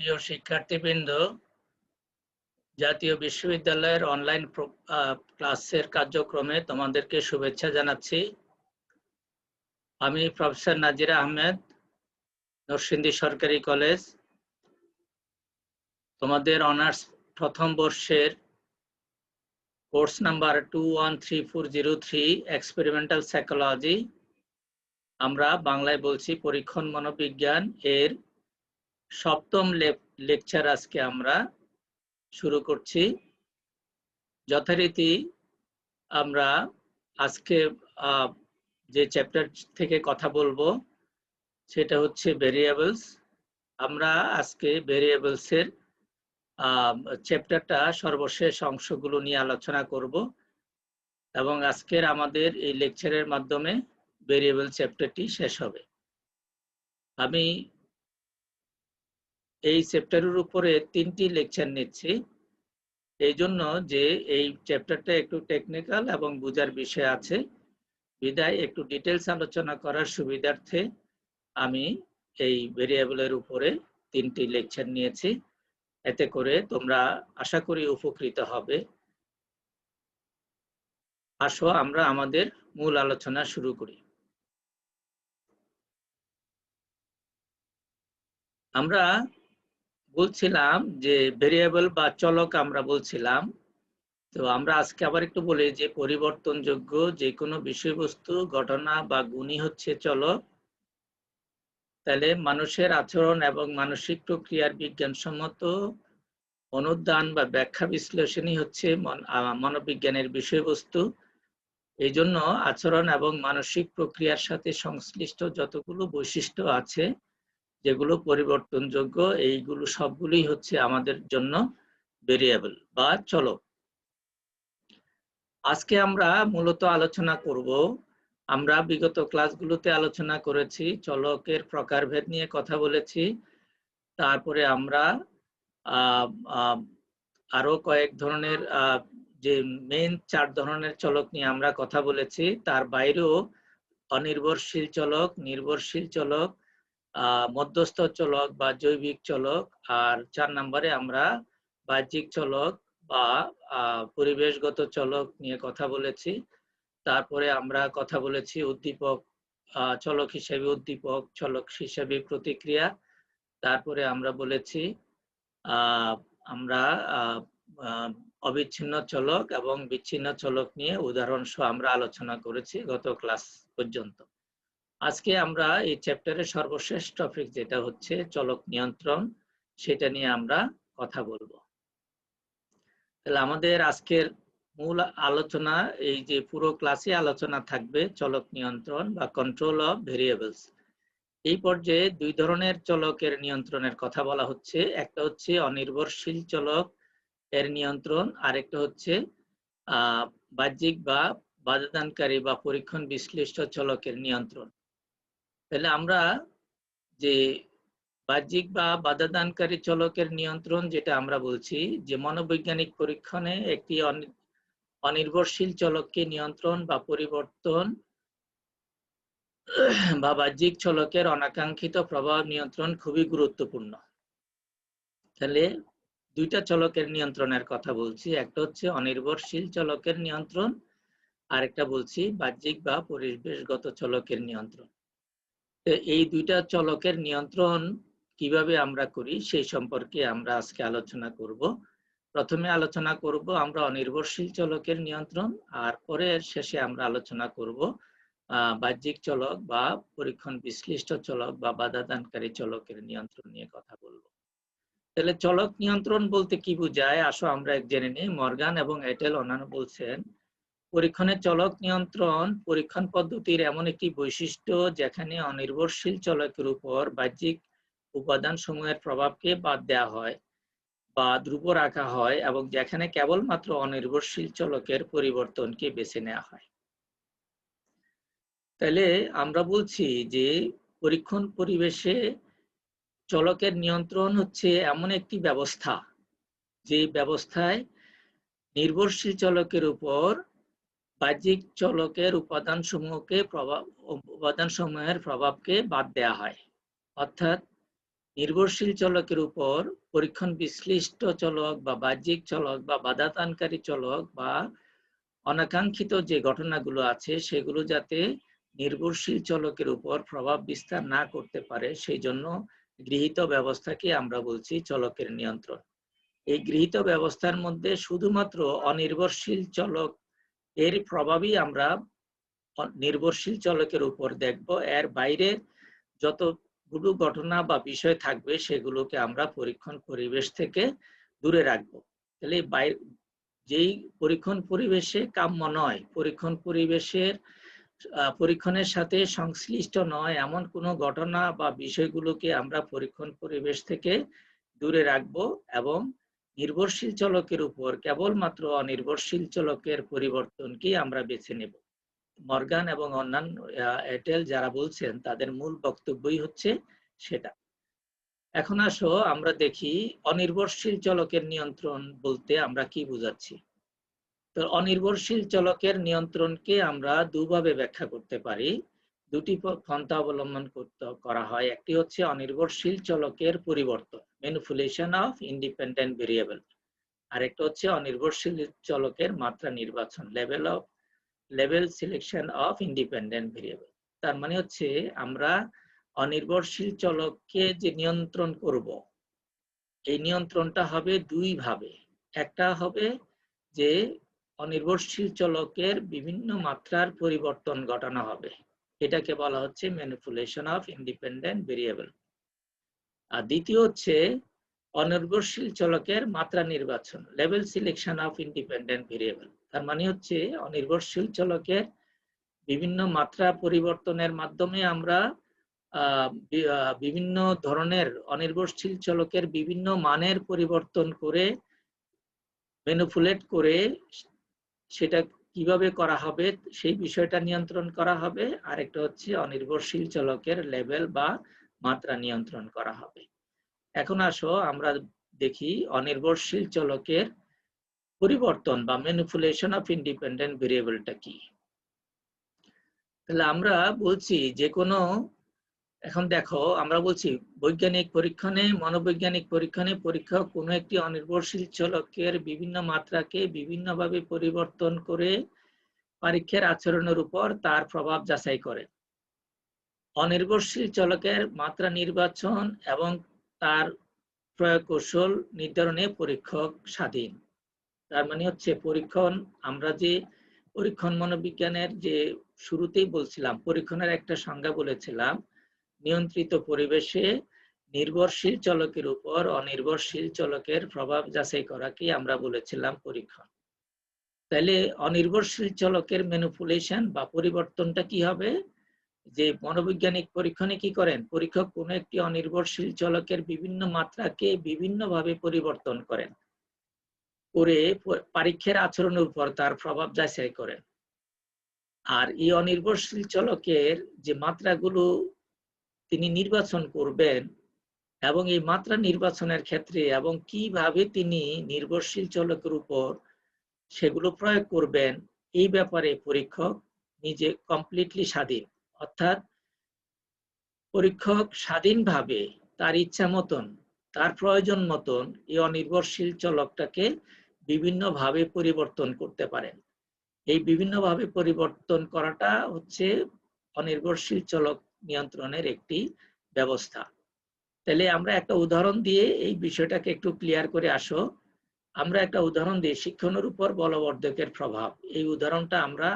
প্রিয় শিক্ষার্থীবৃন্দ, জাতীয় বিশ্ববিদ্যালয়ের অনলাইন ক্লাসের কার্যক্রমে তোমাদেরকে শুভেচ্ছা জানাচ্ছি। আমি প্রফেসর নাজির আহমেদ, নরসিংদী সরকারি কলেজ। তোমাদের অনার্স প্রথম বর্ষের কোর্স নাম্বার 213403 এক্সপেরিমেন্টাল সাইকোলজি, আমরা বাংলায় বলছি পরীক্ষণ মনোবিজ্ঞান, এর সপ্তম লেকচার আজকে আমরা শুরু করছি। যথারীতি আমরা আজকে যে চ্যাপ্টার থেকে কথা বলবো সেটা হচ্ছে ভেরিয়েবলস। আমরা আজকে ভেরিয়েবলস এর চ্যাপ্টারটা সর্বশেষ অংশগুলো নিয়ে আলোচনা করব এবং আজকের আমাদের এই লেকচারের মাধ্যমে ভেরিয়েবল চ্যাপ্টারটি শেষ হবে। আমি এই চ্যাপ্টারের উপরে 3টি লেকচার নিচ্ছি, এই জন্য যে এই চ্যাপ্টারটা একটু টেকনিক্যাল এবং বোঝার বিষয় আছে, বিদায় একটু ডিটেলস আলোচনা করার সুবিধার্থে আমি এই ভেরিয়েবলের উপরে 3টি লেকচার নিয়েছি। এতে করে তোমরা আশা করি উপকৃত হবে। আসো আমরা আমাদের মূল আলোচনা শুরু করি। আমরা বলছিলাম যে ভেরিয়েবল বা চলক আমরা বলছিলাম, তো আমরা আজকে আবার একটু বলি যে পরিবর্তনযোগ্য যে কোনো বিষয়বস্তু, ঘটনা বা গুণই হচ্ছে চলক। তাহলে মানুষের আচরণ এবং মানসিক প্রক্রিয়ার বিজ্ঞানসম্মত অনুধান বা ব্যাখ্যা বিশ্লেষণই হচ্ছে মনোবিজ্ঞানের বিষয়বস্তু। এই জন্য আচরণ এবং মানসিক প্রক্রিয়ার সাথে সংশ্লিষ্ট যতগুলো বৈশিষ্ট্য আছে যেগুলো পরিবর্তনযোগ্য, এইগুলো সবগুলোই হচ্ছে আমাদের জন্য ভেরিয়েবল বা চলক। আজকে আমরা মূলত আলোচনা করব, আমরা বিগত ক্লাসগুলোতে আলোচনা করেছি চলকের প্রকারভেদ নিয়ে কথা বলেছি। তারপরে আমরা আরো কয়েক ধরনের যে মেইন 4 ধরনের চলক নিয়ে আমরা কথা বলেছি। তার বাইরেও অনির্ভরশীল চলক, নির্ভরশীল চলক, মধ্যস্থ চলক বা জৈবিক চলক, আর 4 নম্বরে আমরা বাহ্যিক চলক বা পরিবেশগত চলক নিয়ে কথা বলেছি। তারপরে আমরা কথা বলেছি উদ্দীপক চলক হিসেবে উদ্দীপক, চলক হিসেবে প্রতিক্রিয়া। তারপরে আমরা বলেছি আমরা অবিচ্ছিন্ন চলক এবং বিচ্ছিন্ন চলক নিয়ে উদাহরণ সহ আমরা আলোচনা করেছি গত ক্লাস পর্যন্ত। আজকে আমরা এই চ্যাপ্টারের সর্বশেষ টপিক যেটা হচ্ছে চলক নিয়ন্ত্রণ, সেটা নিয়ে আমরা কথা বলবো। তাহলে আমাদের আজকের মূল আলোচনা, এই যে পুরো ক্লাসে আলোচনা থাকবে চলক নিয়ন্ত্রণ বা কন্ট্রোল অফ ভেরিয়েবলস। এই পর্যায়ে 2 ধরনের চলকের নিয়ন্ত্রণের কথা বলা হচ্ছে। একটা হচ্ছে অনির্ভরশীল চলক এর নিয়ন্ত্রণ, আর একটা হচ্ছে বাহ্যিক বা বাধাদানকারী বা পরীক্ষণ বিশ্লিষ্ট চলকের নিয়ন্ত্রণ। তাহলে আমরা যে বাহ্যিক বা বাধাদানকারী চলকের নিয়ন্ত্রণ যেটা আমরা বলছি, যে মনোবৈজ্ঞানিক পরীক্ষণে একটি অনির্ভরশীল চলককে নিয়ন্ত্রণ বা পরিবর্তন বা বাহ্যিক চলকের অনাকাঙ্ক্ষিত প্রভাব নিয়ন্ত্রণ খুবই গুরুত্বপূর্ণ। তাহলে 2টা চলকের নিয়ন্ত্রণের কথা বলছি, একটা হচ্ছে অনির্ভরশীল চলকের নিয়ন্ত্রণ, আর একটা বলছি বাহ্যিক বা পরিবেশগত চলকের নিয়ন্ত্রণ। এই 2টা চলকের নিয়ন্ত্রণ কিভাবে আমরা করি সেই সম্পর্কে আমরা আজকে আলোচনা করব। প্রথমে আলোচনা করব আমরা অনির্ভরশীল চলকের নিয়ন্ত্রণ, আর পরে শেষে আমরা আলোচনা করব বাহ্যিক চলক বা পরীক্ষণ বিশ্লিষ্ট চলক বা বাধাদানকারী চলকের নিয়ন্ত্রণ নিয়ে কথা বলবো। তাহলে চলক নিয়ন্ত্রণ বলতে কি বোঝায়, আসো আমরা জেনে নিই। মর্গান এবং এটেল অন্যান্য বলছেন, পরীক্ষণের চলক নিয়ন্ত্রণ পরীক্ষণ পদ্ধতির এমন একটি বৈশিষ্ট্য যেখানে অনির্ভরশীল চলকের উপর বাহ্যিক উপাদান সমূহের প্রভাবকে বাদ দেওয়া হয় বা ধ্রুব রাখা হয় এবং যেখানে কেবলমাত্র অনির্ভরশীল চলকের পরিবর্তনকে বেছে নেওয়া হয়। তাহলে আমরা বলছি যে পরীক্ষণ পরিবেশে চলকের নিয়ন্ত্রণ হচ্ছে এমন একটি ব্যবস্থা যে ব্যবস্থায় নির্ভরশীল চলকের উপর বাহ্যিক চলকের উপাদানসমূহের প্রভাবকে বাদ দেওয়া হয়। অর্থাৎ নির্ভরশীল চলকের উপর পরীক্ষণ বিশ্লিষ্ট চলক বা বাহ্যিক চলক বা বাধাদানকারী চলক বা অনাকাঙ্ক্ষিত যে ঘটনাগুলো আছে সেগুলো যাতে নির্ভরশীল চলকের উপর প্রভাব বিস্তার না করতে পারে, সেই জন্য গৃহীত ব্যবস্থাকে আমরা বলছি চলকের নিয়ন্ত্রণ। এই গৃহীত ব্যবস্থার মধ্যে শুধুমাত্র অনির্ভরশীল চলক এর প্রভাবই আমরা নির্ভরশীল চলকের উপর দেখব। এর বাইরে যতগুলো ঘটনা বা বিষয় থাকবে সেগুলোকে আমরা পরীক্ষণ পরিবেশ থেকে দূরে রাখবো। তাহলে যেই পরীক্ষণ পরিবেশে কাম্য নয়, পরীক্ষণের সাথে সংশ্লিষ্ট নয় এমন কোনো ঘটনা বা বিষয়গুলোকে আমরা পরীক্ষণ পরিবেশ থেকে দূরে রাখবো এবং নির্ভরশীল চলকের উপর কেবলমাত্র অনির্ভরশীল চলকের পরিবর্তনকে আমরা বেছে নেব। মর্গান এবং অন্যান্য এটেল যারা বলছেন তাদের মূল বক্তব্যই হচ্ছে সেটা। এখন আসো আমরা দেখি অনির্ভরশীল চলকের নিয়ন্ত্রণ বলতে আমরা কি বোঝাচ্ছি। তো অনির্ভরশীল চলকের নিয়ন্ত্রণকে আমরা দুভাবে ব্যাখ্যা করতে পারি, দুটি পন্থা অবলম্বন করা হয়। একটি হচ্ছে অনির্ভরশীল চলকের পরিবর্তন, ম্যানিপুলেশন অফ ইন্ডিপেন্ডেন্ট ভেরিয়েবল, আর একটা হচ্ছে অনির্ভরশীল চলকের মাত্রা নির্বাচন, level selection of independent variable. তার মানে হচ্ছে আমরা অনির্ভরশীল চলককে যে নিয়ন্ত্রণ করব, এই নিয়ন্ত্রণটা হবে দুই ভাবে। একটা হবে যে অনির্ভরশীল চলকের বিভিন্ন মাত্রার পরিবর্তন ঘটানো হবে, এটাকে বলা হচ্ছে ম্যানিপুলেশন অফ ইন্ডিপেন্ডেন্ট ভেরিয়েবল। আর দ্বিতীয় হচ্ছে অনির্ভরশীল চলকের মাত্রা নির্বাচন, level selection of independent variable. তার মানে হচ্ছে অনির্ভরশীল চলকের বিভিন্ন মাত্রা পরিবর্তনের মাধ্যমে আমরা বিভিন্ন ধরনের অনির্ভরশীল চলকের বিভিন্ন মানের পরিবর্তন করে ম্যানিপুলেট করে সেটা কিভাবে করা হবে সেই বিষয়টা নিয়ন্ত্রণ করা হবে। আরেকটা হচ্ছে অনির্ভরশীল চলকের লেভেল বা মাত্রা নিয়ন্ত্রণ করা হবে। এখন আসো আমরা দেখি অনির্ভরশীল চলকের পরিবর্তন বা ম্যানিপুলেশন অফ ইন্ডিপেন্ডেন্ট ভেরিয়েবলটা কি। তাহলে আমরা বলছি যে কোনো, এখন দেখো আমরা বলছি বৈজ্ঞানিক পরীক্ষণে, মনোবৈজ্ঞানিক পরীক্ষণে পরীক্ষক কোনো একটি অনির্ভরশীল চলকের বিভিন্ন মাত্রাকে বিভিন্নভাবে পরিবর্তন করে পরীক্ষার আচরণের উপর তার প্রভাব যাচাই করে। অনির্ভরশীল চলকের মাত্রা নির্বাচন এবং তার প্রয়োগ কৌশল নির্ধারণে পরীক্ষক স্বাধীন। তার মানে হচ্ছে পরীক্ষণ, আমরা যে পরীক্ষণ মনোবিজ্ঞানের যে শুরুতেই বলছিলাম, পরীক্ষণের একটা সংজ্ঞা বলেছিলাম, নিয়ন্ত্রিত পরিবেশে নির্ভরশীল চলকের উপর অনির্ভরশীল চলকের প্রভাব যাচাই করাকে আমরা বলেছিলাম পরীক্ষণ। তাহলে অনির্ভরশীল চলকের ম্যানিপুলেশন বা পরিবর্তনটা কি হবে, যে মনোবৈজ্ঞানিক পরীক্ষণে কি করেন, পরীক্ষক কোনো একটি অনির্ভরশীল চলকের বিভিন্ন মাত্রাকে বিভিন্নভাবে পরিবর্তন করেন করে পরীক্ষার আচরণের উপর তার প্রভাব যাচাই করেন। আর এই অনির্ভরশীল চলকের যে মাত্রাগুলো তিনি নির্বাচন করবেন এবং এই মাত্রা নির্বাচনের ক্ষেত্রে এবং কিভাবে তিনি নির্ভরশীল চলকের উপর সেগুলো প্রয়োগ করবেন, এই ব্যাপারে পরীক্ষক নিজে কমপ্লিটলি স্বাধীন। অর্থাৎ পরীক্ষক স্বাধীনভাবে তার ইচ্ছা মতন, তার প্রয়োজন মতন এই অনির্ভরশীল চলকটাকে বিভিন্নভাবে পরিবর্তন করতে পারেন। এই বিভিন্নভাবে পরিবর্তন করাটা হচ্ছে অনির্ভরশীল চলক নিয়ন্ত্রণের একটি ব্যবস্থা। তাহলে আমরা একটা উদাহরণ দিয়ে এই বিষয়টাকে একটু ক্লিয়ার করে আসো। আমরা একটা উদাহরণ দিই, শিক্ষণের উপর বলবর্ধকের প্রভাব। এই উদাহরণটা আমরা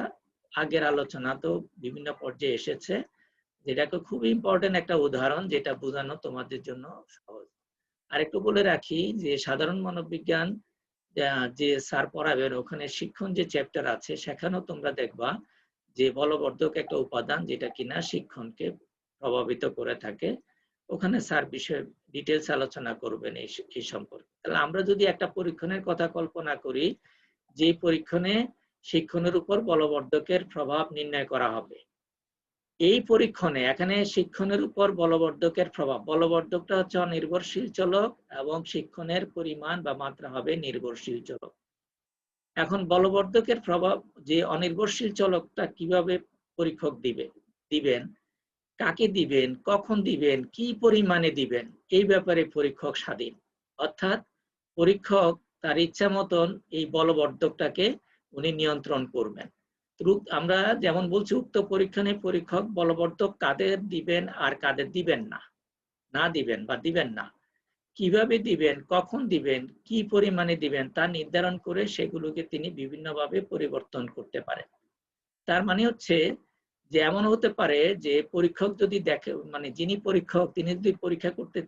আগের আলোচনা তো বিভিন্ন পর্যায়ে এসেছে, যেটাকে খুব ইম্পর্টেন্ট একটা উদাহরণ, যেটা বোঝানো তোমাদের জন্য সহজ। আর একটু বলে রাখি যে সাধারণ মনোবিজ্ঞান যে স্যার পড়াবেন, ওখানে শিক্ষণ যে চ্যাপ্টার আছে সেখানেও তোমরা দেখবা যে বলবর্ধক একটা উপাদান যেটা কিনা শিক্ষণকে প্রভাবিত করে থাকে। ওখানে স্যার বিষয়ে ডিটেলস আলোচনা করবেন এই সম্পর্কে। তাহলে আমরা যদি একটা পরীক্ষণের কথা কল্পনা করি, যে পরীক্ষণে শিক্ষণের উপর বলবর্ধকের প্রভাব নির্ণয় করা হবে, এই পরীক্ষণে এখানে শিক্ষণের উপর বলবর্ধকের প্রভাব, বলবর্ধকটা হচ্ছে অনির্ভরশীল চলক এবং শিক্ষণের পরিমাণ বা মাত্রা হবে নির্ভরশীল চলক। এখন বলবর্ধকের প্রভাব যে অনির্ভরশীল চলকটা কিভাবে পরীক্ষক দিবেন, কাকে দিবেন, কখন দিবেন, কি পরিমাণে দিবেন, এই ব্যাপারে পরীক্ষক স্বাধীন। অর্থাৎ পরীক্ষক তার ইচ্ছা মতন এই বলবর্ধকটাকে উনি নিয়ন্ত্রণ করবেন। আমরা যেমন বলছি উক্ত পরীক্ষণে পরীক্ষক বলবর্ধক কাদের দিবেন আর কাদের দিবেন না, না দিবেন বা দিবেন না, কিভাবে দিবেন, কখন দিবেন, কি পরিমাণে দিবেন তা নির্ধারণ করে সেগুলোকে তিনি বিভিন্নভাবে পরিবর্তন করতে পারেন। তার মানে হচ্ছে যে এমন হতে পারে যে পরীক্ষক যদি দেখে, মানে যিনি পরীক্ষক তিনি যদি পরীক্ষা করতে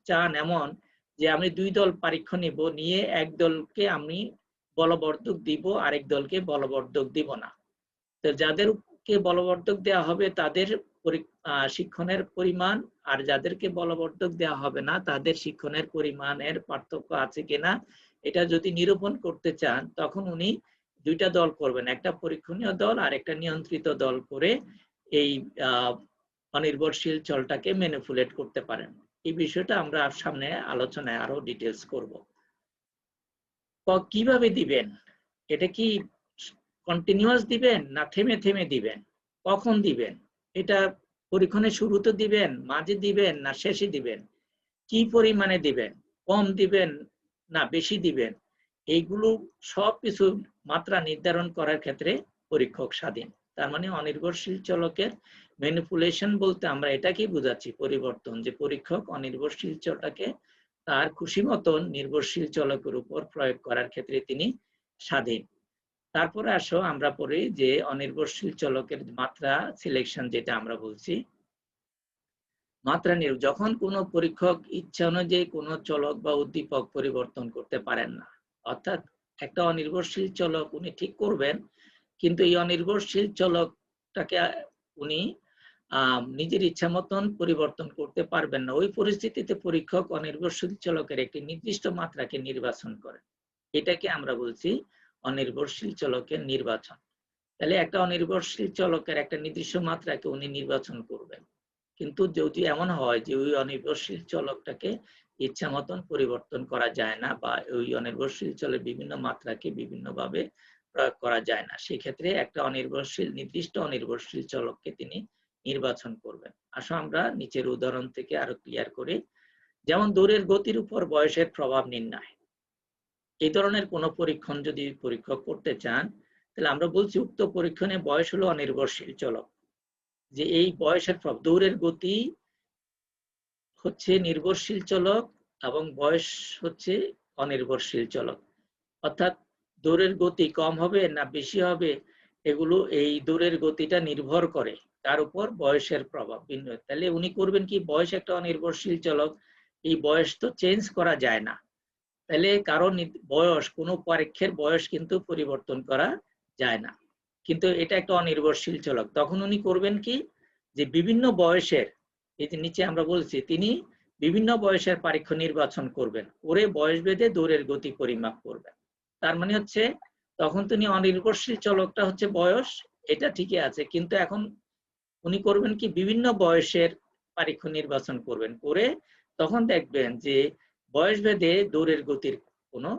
চান এমন যে আমি 2 দল পরীক্ষা নিব, নিয়ে এক দলকে আমি বলবর্ধক দিব, আরেক দলকে বলবর্ধক দিব না। তো যাদেরকে বলবর্ধক দেওয়া হবে তাদের শিক্ষণের পরিমাণ, আর যাদেরকে বলবর্ধক দেওয়া হবে না তাদের শিক্ষণের পরিমাণের পার্থক্য আছে কিনা এটা যদি নিরূপণ করতে চান, তখন উনি 2টা দল করবেন, একটা পরীক্ষণীয় দল আর একটা নিয়ন্ত্রিত দল করে এই অনির্ভরশীল চলটাকে ম্যানিপুলেট করতে পারেন। এই বিষয়টা আমরা সামনে আলোচনায় আরো ডিটেলস করব। কিভাবে দিবেন, এটা কি কন্টিনিউয়াস দিবেন না থেমে থেমে দিবেন, কখন দিবেন, এটা পরীক্ষণের শুরুতে দিবেন, মাঝে দিবেন না শেষে দিবেন, কি পরিমাণে দিবেন, কম দিবেন না বেশি দিবেন, এইগুলো সবকিছু মাত্রা নির্ধারণ করার ক্ষেত্রে পরীক্ষক স্বাধীন। তার মানে অনির্ভরশীল চলকের ম্যানিপুলেশন বলতে আমরা এটাকেই বোঝাচ্ছি, পরিবর্তন, যে পরীক্ষক অনির্ভরশীল চলটাকে তার খুশি মতন নির্ভরশীল চলকের উপর প্রয়োগ করার ক্ষেত্রে তিনি স্বাধীন। তারপরে আসো আমরা পড়ি যে অনির্ভরশীল চলকের মাত্রা সিলেকশন, যেটা আমরা বলছি মাত্রা যখন কোনো পরীক্ষক ইচ্ছা অনুযায়ী কোনো চলক বা উদ্দীপক পরিবর্তন করতে পারেন না, অর্থাৎ একটা অনির্ভরশীল চলক উনি ঠিক করবেন, কিন্তু এই অনির্ভরশীল চলকটাকে উনি নিজের ইচ্ছা মতন পরিবর্তন করতে পারবেন না, ওই পরিস্থিতিতে পরীক্ষক অনির্ভরশীল চলকের একটি নির্দিষ্ট মাত্রাকে নির্বাচন করেন। এটাকে আমরা বলছি অনির্ভরশীল চলকের নির্বাচন। তাহলে একটা অনির্ভরশীল চলকের একটা নির্দিষ্ট মাত্রাকে উনি নির্বাচন করবেন, কিন্তু যদি এমন হয় যে ওই অনির্ভরশীল চলকটাকে ইচ্ছা মতন পরিবর্তন করা যায় না, বা ওই অনির্ভরশীল চলের বিভিন্ন মাত্রাকে বিভিন্নভাবে প্রয়োগ করা যায় না, সেক্ষেত্রে একটা নির্দিষ্ট অনির্ভরশীল চলককে তিনি নির্বাচন করবেন। আসো আমরা নিচের উদাহরণ থেকে আরো ক্লিয়ার করি। যেমন দৌড়ের গতির উপর বয়সের প্রভাব নির্ণয়, এই ধরনের কোন পরীক্ষণ যদি পরীক্ষক করতে চান, তাহলে আমরা বলছি উক্ত পরীক্ষণে বয়স হলো অনির্ভরশীল চলক, যে এই বয়সের প্রভাব, দৌড়ের গতি হচ্ছে নির্ভরশীল চলক এবং বয়স হচ্ছে অনির্ভরশীল চলক। অর্থাৎ দৌড়ের গতি কম হবে না বেশি হবে, এগুলো এই দৌড়ের গতিটা নির্ভর করে তার উপর বয়সের প্রভাব নির্ণয়। তাহলে উনি করবেন কি, বয়স একটা অনির্ভরশীল চলক, এই বয়স তো চেঞ্জ করা যায় না, তাহলে কারণ বয়স, কোনো পরীক্ষের বয়স কিন্তু পরিবর্তন করা যায় না, কিন্তু এটা একটা অনির্ভরশীল চলক, তখন উনি করবেন কি, যে বিভিন্ন বয়সের, এই যে নিচে আমরা বলছি তিনি বিভিন্ন বয়সের পরীক্ষা নির্বাচন করবেন, করে বয়স ভেদে দৌড়ের গতি পরিমাপ করবেন। তার মানে হচ্ছে তখন তিনি অনির্ভরশীল চলকটা হচ্ছে বয়স, এটা ঠিকই আছে, কিন্তু এখন উনি করবেন কি, বিভিন্ন বয়সের পরীক্ষা নির্বাচন করবেন, করে তখন দেখবেন যে বয়স ভেদে দৌড়ের গতির কোনো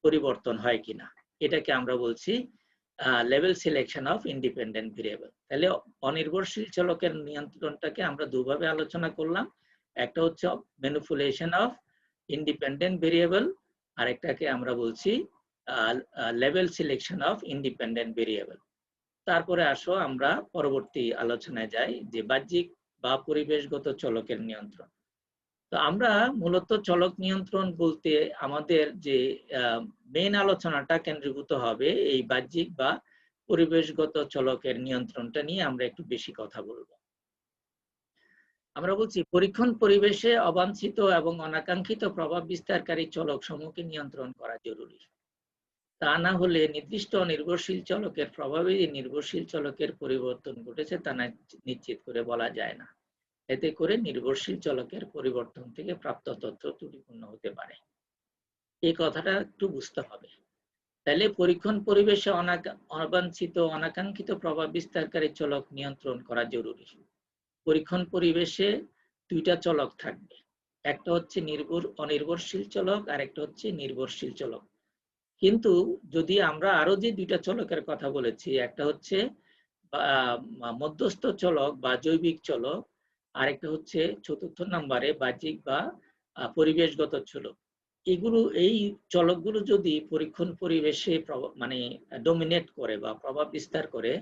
পরিবর্তন হয় কিনা। এটাকে আমরা বলছি level selection of independent variable. তাহলে অনির্ভরশীল চলকের নিয়ন্ত্রণটাকে আমরা দুভাবে আলোচনা করলাম, একটা হচ্ছে ম্যানিপুলেশন অফ ইন্ডিপেন্ডেন্ট ভেরিয়েবল, আর একটাকে আমরা বলছি level selection of independent variable. তারপরে আসো আমরা পরবর্তী আলোচনায় যাই, যে বাহ্যিক বা পরিবেশগত চলকের নিয়ন্ত্রণ। তো আমরা মূলত চলক নিয়ন্ত্রণ বলতে আমাদের যে মেইন আলোচনাটা কেন্দ্রীভূত হবে এই বাহ্যিক বা পরিবেশগত চলকের নিয়ন্ত্রণটা নিয়ে আমরা একটু বেশি কথা বলবো। আমরা বলছি পরীক্ষণ পরিবেশে অবাঞ্ছিত এবং অনাকাঙ্ক্ষিত প্রভাব বিস্তারকারী চলক সমূহকে নিয়ন্ত্রণ করা জরুরি। তা না হলে নির্দিষ্ট নির্ভরশীল চলকের প্রভাবে নির্ভরশীল চলকের পরিবর্তন ঘটেছে তা নিশ্চিত করে বলা যায় না। এতে করে নির্ভরশীল চলকের পরিবর্তন থেকে প্রাপ্ত তথ্য ত্রুটিপূর্ণ হতে পারে। এই কথাটা একটু বুঝতে হবে। তাহলে পরীক্ষণ পরিবেশে অবাঞ্ছিত অনাকাঙ্ক্ষিত প্রভাব বিস্তারকারী চলক নিয়ন্ত্রণ করা জরুরি। পরীক্ষণ পরিবেশে 2টা চলক থাকবে, একটা হচ্ছে অনির্ভরশীল চলক আর একটা হচ্ছে নির্ভরশীল চলক। কিন্তু যদি আমরা আরো যে 2টা চলকের কথা বলেছি, একটা হচ্ছে মধ্যস্থ চলক বা জৈবিক চলক, আরেকটা হচ্ছে চতুর্থ নম্বরে বাহ্যিক বা পরিবেশগত চলক। এই চলকগুলো যদি পরীক্ষণ পরিবেশে মানে ডমিনেট করে বা প্রভাব বিস্তার করে,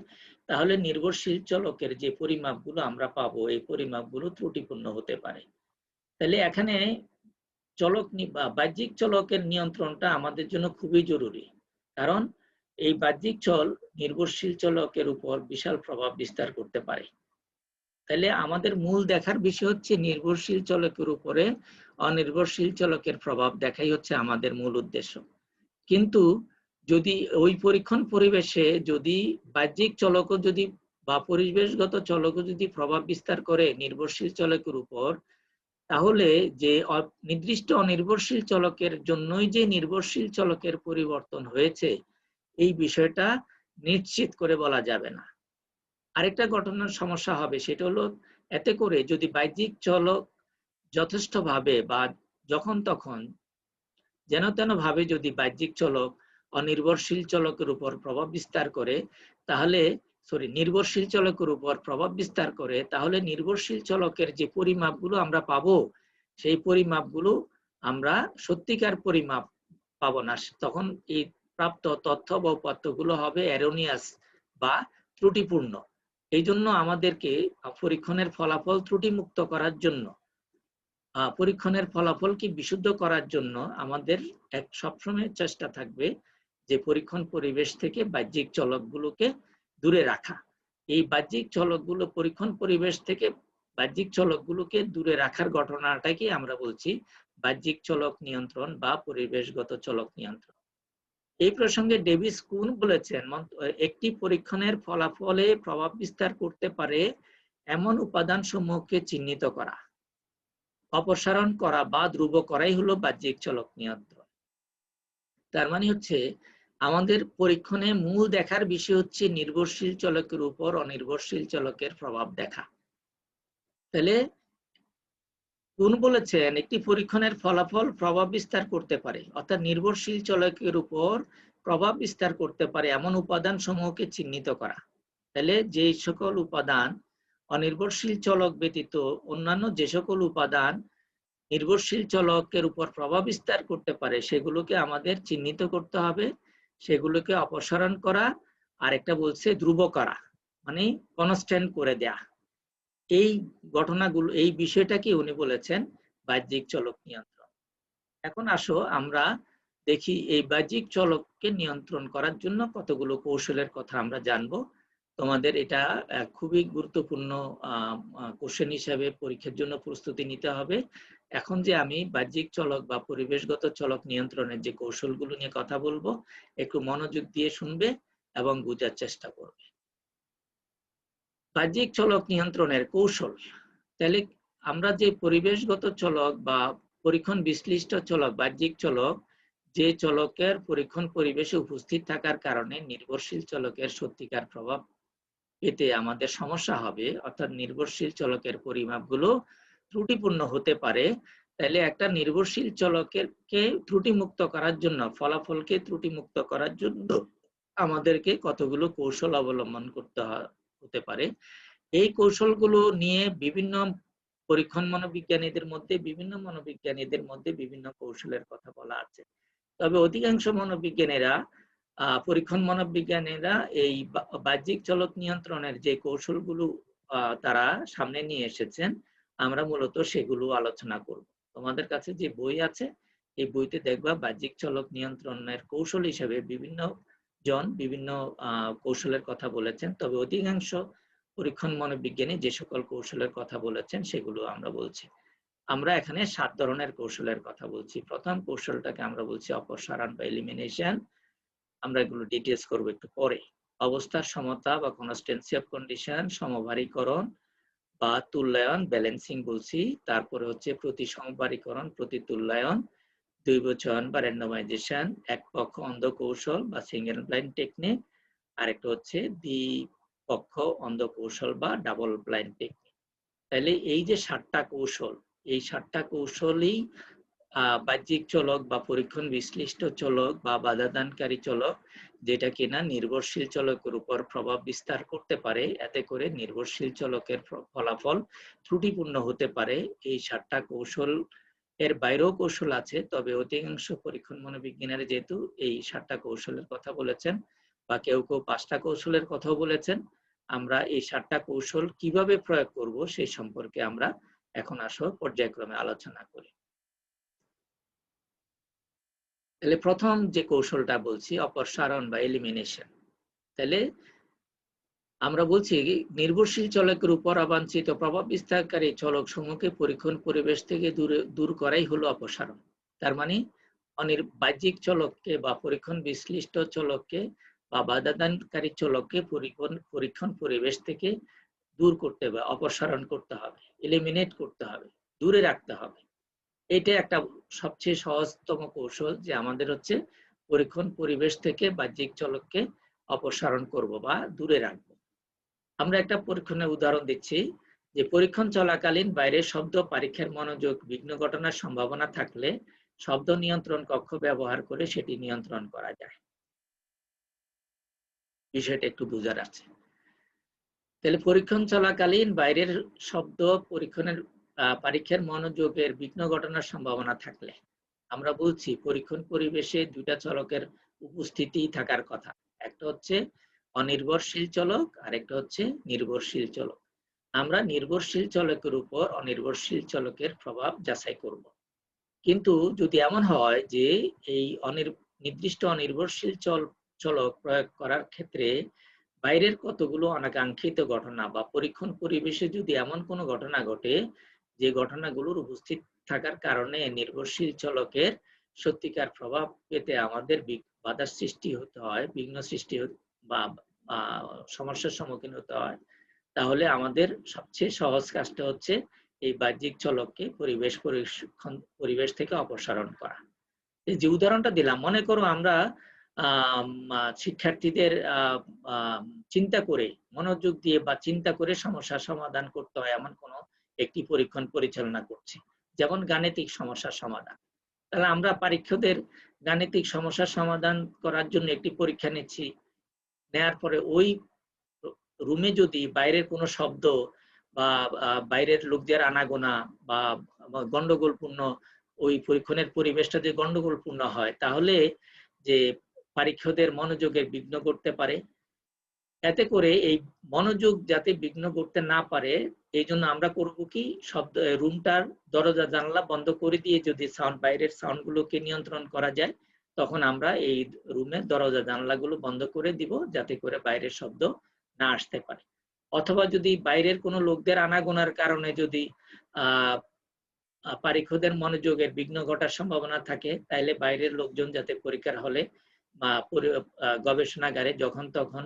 তাহলে নির্ভরশীল চলকের যে পরিমাপগুলো আমরা পাবো, এই পরিমাপগুলো ত্রুটিপূর্ণ হতে পারে। তাহলে এখানে চলক বা বাহ্যিক চলকের নিয়ন্ত্রণটা আমাদের জন্য খুবই জরুরি, কারণ এই বাহ্যিক চল নির্ভরশীল চলকের উপর বিশাল প্রভাব বিস্তার করতে পারে। তাহলে আমাদের মূল দেখার বিষয় হচ্ছে নির্ভরশীল চলকের উপরে অনির্ভরশীল চলকের প্রভাব দেখাই হচ্ছে আমাদের মূল উদ্দেশ্য। কিন্তু যদি ওই পরীক্ষণ পরিবেশে যদি বাহ্যিক চলকও যদি বা পরিবেশগত চলকও যদি প্রভাব বিস্তার করে নির্ভরশীল চলকের উপর, তাহলে যে নির্দিষ্ট অনির্ভরশীল চলকের জন্যই যে নির্ভরশীল চলকের পরিবর্তন হয়েছে, এই বিষয়টা নিশ্চিত করে বলা যাবে না। আরেকটা ঘটনার সমস্যা হবে, সেটা হলো এতে করে যদি বাহ্যিক চলক যথেষ্টভাবে বা যখন তখন যেন তেন ভাবে যদি বাহ্যিক চলক অনির্ভরশীল চলকের উপর প্রভাব বিস্তার করে, তাহলে নির্ভরশীল চলকের উপর প্রভাব বিস্তার করে, তাহলে নির্ভরশীল চলকের যে পরিমাপগুলো আমরা পাবো, সেই পরিমাপগুলো আমরা সত্যিকার পরিমাপ পাবো না। তখন এই প্রাপ্ত তথ্য বা উপাত্তগুলো হবে এরোনিয়াস বা ত্রুটিপূর্ণ। এই জন্য আমাদেরকে পরীক্ষণের ফলাফল ত্রুটিমুক্ত করার জন্য, পরীক্ষণের ফলাফলকে বিশুদ্ধ করার জন্য আমাদের সবসময় চেষ্টা থাকবে যে পরীক্ষণ পরিবেশ থেকে বাহ্যিক চলকগুলোকে দূরে রাখা। এই বাহ্যিক চলকগুলো পরীক্ষণ পরিবেশ থেকে বাহ্যিক চলকগুলোকে দূরে রাখার ঘটনাটাকে আমরা বলছি বাহ্যিক চলক নিয়ন্ত্রণ বা পরিবেশগত চলক নিয়ন্ত্রণ। এই প্রসঙ্গে ডেভিস কুন বলেছেন, একটি পরীক্ষণের ফলাফলে প্রভাব বিস্তার করতে পারে এমন উপাদান সমূহকে চিহ্নিত করা, অপসারণ করা বা ধ্রুব করাই হলো বাহ্যিক চলক নিয়ন্ত্রণ। তার মানে হচ্ছে আমাদের পরীক্ষণে মূল দেখার বিষয় হচ্ছে নির্ভরশীল চলকের উপর অনির্ভরশীল চলকের প্রভাব দেখা। তাহলে কুন বলেছেন একটি পরীক্ষণের ফলাফল প্রভাব বিস্তার করতে পারে, অর্থাৎ নির্ভরশীল চলকের উপর প্রভাব বিস্তার করতে পারে এমন উপাদান সমূহকে চিহ্নিত করা। তাহলে যে সকল উপাদান অনির্ভরশীল চলক ব্যতীত অন্যান্য যে সকল উপাদান নির্ভরশীল চলকের উপর প্রভাব বিস্তার করতে পারে, সেগুলোকে আমাদের চিহ্নিত করতে হবে, সেগুলোকে অপসারণ করা, আর একটা বলছে ধ্রুব করা, মানে কনস্ট্যান্ট করে দেয়া। এই ঘটনাগুলো, এই বিষয়টাকে উনি বলেছেন বাহ্যিক চলক নিয়ন্ত্রণ। এখন আসো আমরা দেখি এই বাহ্যিক চলককে নিয়ন্ত্রণ করার জন্য কতগুলো কৌশলের কথা আমরা জানবো। তোমাদের এটা খুবই গুরুত্বপূর্ণ কোশ্চেন হিসাবে পরীক্ষার জন্য প্রস্তুতি নিতে হবে। এখন যে আমি বাহ্যিক চলক বা পরিবেশগত চলক নিয়ন্ত্রণের যে কৌশলগুলো নিয়ে কথা বলবো, একটু মনোযোগ দিয়ে শুনবে এবং বোঝার চেষ্টা করবে। বাহ্যিক চলক নিয়ন্ত্রণের কৌশল। তাহলে আমরা যে পরিবেশগত চলক বা পরীক্ষণ বিশ্লিষ্ট চলক, বাহ্যিক চলক, যে চলকের পরীক্ষণ পরিবেশে উপস্থিত থাকার কারণে নির্ভরশীল চলকের সত্যিকার প্রভাব পেতে আমাদের সমস্যা হবে, অর্থাৎ নির্ভরশীল চলকের পরিমাপগুলো ত্রুটিপূর্ণ হতে পারে। তাহলে একটা নির্ভরশীল চলকের ত্রুটিমুক্ত করার জন্য, ফলাফলকে ত্রুটিমুক্ত করার জন্য আমাদেরকে কতগুলো কৌশল অবলম্বন করতে হতে পারে। এই কৌশলগুলো নিয়ে বিভিন্ন পরীক্ষণ মনোবিজ্ঞানীদের মধ্যে বিভিন্ন কৌশলের কথা বলা আছে। তবে অধিকাংশ মনোবিজ্ঞানীরা পরীক্ষণ মনোবিজ্ঞানীরা এই বাহ্যিক চলক নিয়ন্ত্রণের যে কৌশলগুলো তারা সামনে নিয়ে এসেছেন, আমরা মূলত সেগুলো আলোচনা করব। তোমাদের কাছে যে বই আছে, এই বইতে দেখবা বাহ্যিক চলক নিয়ন্ত্রণের কৌশল হিসেবে বিভিন্ন জন বিভিন্ন কৌশলের কথা বলেছেন। তবে অধিকাংশ পরীক্ষণ মনোবিজ্ঞানী যে সকল কৌশলের কথা বলেছেন সেগুলো আমরা বলছি। আমরা এখানে 7 ধরনের কৌশলের কথা বলছি। প্রথম কৌশলটাকে আমরা বলছি অপসারণ বা এলিমিনেশন। আমরা এগুলো ডিটেইলস করব একটু পরে। অবস্থার সমতা বা কনস্ট্যান্সি অফ কন্ডিশন, সমবারীকরণ বা তুল্যায়ন, ব্যালেন্সিং বলছি। তারপরে হচ্ছে প্রতিসমবারীকরণ, প্রতিতুল্যায়ন, দ্বৈবচয়ন বা র্যান্ডমাইজেশন, একপক্ষ অন্ধ কৌশল বা সিঙ্গেল ব্লাইন্ড টেকনিক, আরেকটা হচ্ছে দ্বিপক্ষ অন্ধ কৌশল বা ডাবল ব্লাইন্ড টেকনিক। তাহলে এই যে 7টা কৌশল, এই 7টা কৌশলই বাহ্যিক চলক বা পরীক্ষণ বিশ্লিষ্ট চলক বা বাধাদানকারী চলক, যেটা কিনা নির্ভরশীল চলকের উপর প্রভাব বিস্তার করতে পারে। এতে করে নির্ভরশীল চলকের ফলাফল ত্রুটিপূর্ণ হতে পারে। এই 7টা কৌশল এর বাইরেও কৌশল আছে, তবে অধিকাংশ পরীক্ষণ মনোবিজ্ঞানের যেহেতু এই 7টা কৌশলের কথা বলেছেন, বা কেউ কেউ 5টা কৌশলের কথাও বলেছেন, আমরা এই 7টা কৌশল কিভাবে প্রয়োগ করব সেই সম্পর্কে আমরা এখন আসো পর্যায়ক্রমে আলোচনা করি। তাহলে প্রথম যে কৌশলটা বলছি অপসারণ বা এলিমিনেশন। তাহলে আমরা বলছি নির্ভরশীল চলকের উপর অবাঞ্ছিত প্রভাব বিস্তারকারী চলক সমূহকে পরীক্ষণ পরিবেশ থেকে দূর করাই হলো অপসারণ। তার মানে বাহ্যিক চলককে বা পরীক্ষণ বিশ্লিষ্ট চলককে বা বাধাদানকারী চলককে পরীক্ষণ পরিবেশ থেকে দূর করতে হবে, অপসারণ করতে হবে, এলিমিনেট করতে হবে, দূরে রাখতে হবে। এটা একটা সবচেয়ে সহজতম কৌশল, যে আমাদের হচ্ছে পরীক্ষণ পরিবেশ থেকে বাহ্যিক চলককে অপসারণ করব বা দূরে রাখব। আমরা একটা পরীক্ষণের উদাহরণ দিচ্ছি, যে পরীক্ষণ চলাকালীন বাইরের শব্দ পরীক্ষার মনোযোগ বিঘ্ন ঘটনার সম্ভাবনা থাকলে শব্দ নিয়ন্ত্রণ কক্ষ ব্যবহার করে সেটি নিয়ন্ত্রণ করা যায়। বিষয়টা একটু বোঝার আছে। তাহলে পরীক্ষণ চলাকালীন বাইরের শব্দ পরীক্ষার মনোযোগের বিঘ্ন ঘটনার সম্ভাবনা থাকলে আমরা বলছি পরীক্ষণ পরিবেশে 2টা চলকের উপস্থিতি থাকার কথা। একটা হচ্ছে অনির্ভরশীল চলক আর একটা হচ্ছে নির্ভরশীল চলক। আমরা নির্ভরশীল চলকের উপর অনির্ভরশীল চলকের প্রভাব যাচাই করব। কিন্তু যদি এমন হয় যে এই নির্দিষ্ট অনির্ভরশীল চলক প্রয়োগ করার ক্ষেত্রে বাইরের কতগুলো অনাকাঙ্ক্ষিত ঘটনা বা পরীক্ষণ পরিবেশে যদি এমন কোনো ঘটনা ঘটে যে ঘটনাগুলোর উপস্থিত থাকার কারণে নির্ভরশীল চলকের সত্যিকার প্রভাব পেতে আমাদের বাধার সৃষ্টি হতে হয়, বিঘ্ন সৃষ্টি বা সমস্যার সম্মুখীন হতে হয়, তাহলে আমাদের সবচেয়ে সহজ কাজটা হচ্ছে এই বাহ্যিক চলককে পরিবেশ থেকে অপসারণ করা। এই যে উদাহরণটা দিলাম, মনে করো আমরা শিক্ষার্থীদের চিন্তা করে, মনোযোগ দিয়ে বা চিন্তা করে সমস্যার সমাধান করতে হয় এমন কোনো একটি পরীক্ষণ পরিচালনা করছি, যেমন গাণিতিক সমস্যার সমাধান। তাহলে আমরা পরীক্ষকদের গাণিতিক সমস্যার সমাধান করার জন্য একটি পরীক্ষা নিচ্ছি। নেয়ার পরে ওই রুমে যদি বাইরের কোনো শব্দ বা বাইরের লোকদের আনাগোনা বা গন্ডগোলপূর্ণ ওই পরীক্ষণের পরিবেশটা যদি গন্ডগোলপূর্ণ হয়, তাহলে যে পরীক্ষকদের মনোযোগের বিঘ্ন করতে পারে। এতে করে এই মনোযোগ যাতে বিঘ্ন করতে না পারে, এই জন্য আমরা করব কি, রুমটার দরজা জানলা বন্ধ করে দিয়ে যদি বাইরের সাউন্ডগুলোকে নিয়ন্ত্রণ করা যায়, তখন আমরা এই রুমের দরজা জানলাগুলো বন্ধ করে দিব, যাতে করে বাইরের শব্দ না আসতে পারে। অথবা যদি বাইরের কোনো লোকদের আনাগোনার কারণে যদি পরীক্ষকদের মনোযোগের বিঘ্ন ঘটার সম্ভাবনা থাকে, তাইলে বাইরের লোকজন যাতে পরীক্ষার হলে বা গবেষণাগারে যখন তখন